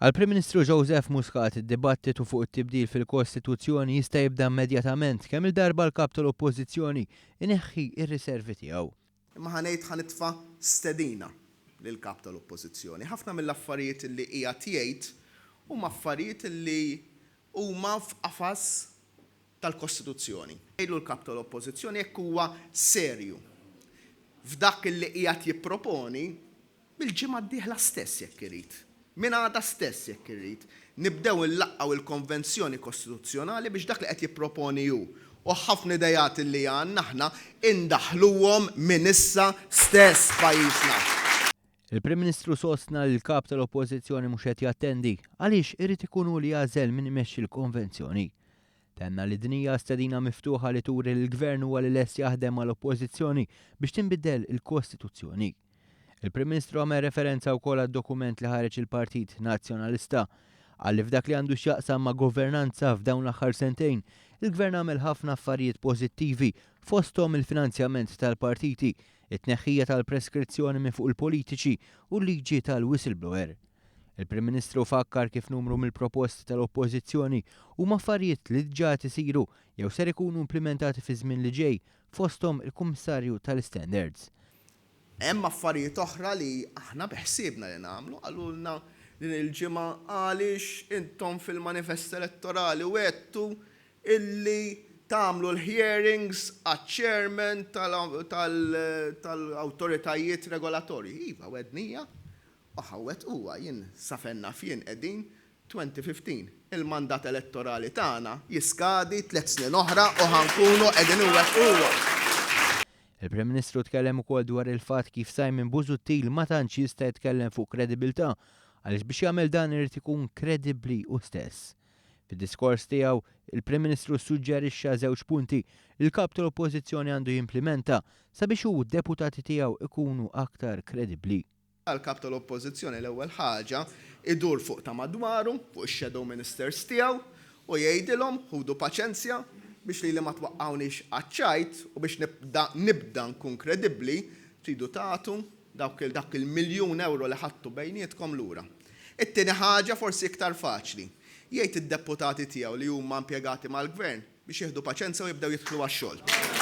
Għal-Prim Ministru Joseph Muscat id-dibattitu fuq it-tibdil fil-Kostituzzjoni jista' jibda immedjatament kemm il-darba l-kap tal-Oppożizzjoni ineħħi ir-riservi tiegħu. Imma ħanejt ħanitfa' stedina lill-kap tal-Oppożizzjoni. Ħafna mill-affarijiet li qiegħed jgħid huma affarijiet li huma f'qafas tal-Kostituzzjoni. Jgħidu l-kap tal-Oppożizzjoni jekk huwa serju f'dak li qiegħed jipproponi bil-ġimgħa d-dieħla stess jekk irid. Min għada stess jekk irid. Nibdew nlaqgħu il-Konvenzjoni Kostituzzjonali biex dak li qed jipproponi hu u ħafna idejat li għandna aħna indaħluhom minn issa stess pajjiżna. Il-Prim Ministru sostna li l-kap tal-Oppożizzjoni mhux qed jattendi għaliex irid ikunu li jażel min imexxi l-konvenzjoni. Tenna li din hija stedina miftuħa li turi l-Gvern huwa li lest jaħdem mal-Oppożizzjoni biex tinbidel il-Kostituzzjoni. Il-Prim Ministru għamel referenza wkoll għad-dokument li ħareġ il-Partit Nazzjonalista għalli f'dak li għandu x'jaqsam ma' governanza f'dawn l-aħħar sentejn, il-Gvern għamel ħafna affarijiet pożittivi fosthom il-finanzjament tal-partiti, it-tneħħija tal-preskrizzjoni minn fuq il-politiċi u l-liġi tal-whistleblower. Il-Prim Ministru fakkar kif numru mill-proposti tal-Oppożizzjoni huma affarijiet li diġà isiru jew ser ikunu implementati fi żmien li ġej fosthom il-Kummissarju tal-Standards. Hemm affarijiet oħra li aħna beħsiebna li nagħmlu għalulna din il-ġimgħa għaliex intom fil-manifest elettorali wettu illi tagħmlu l-hearings għaċ-chairman tal-awtoritajiet regolatorji. Iva wednija, ħawet huwa jien safenna fien qegħdin 2015. Il-mandat elettorali tagħna jiskadi 3 snin oħra u ħankunu qegħdin huwa. Il-Prim Ministru tkellem ukoll dwar il-fatt kif Simon Busuttil ma tantx jista' jitkellem fuq kredibilità għaliex biex jagħmel dan irid ikun kredibbli hu stess. Fid-diskors tiegħu, il-Prim Ministru suġġerixxa żewġ punti il-kap tal-Oppożizzjoni għandu jimplementa sabiex hu d-deputati tiegħu ikunu aktar kredibbli. Għal-kap tal-Oppożizzjoni l-ewwel ħaġa idur fuq ta' madwaru, fuq ix-shadow ministers tiegħu u jgħidilhom ħudu paċenzja biex li ma twaqqawniex għaċċajt u biex nibda nkun kredibbli tridu tagħtu dak il-1,000,000 euro li ħadtu bejnietkom lura. It-tieni ħaġa forsi iktar faċli. Jgħid id-deputati tiegħu li huma impjegati mal-Gvern biex jieħdu paċenzja u jibdew jidħlu għax-xogħol.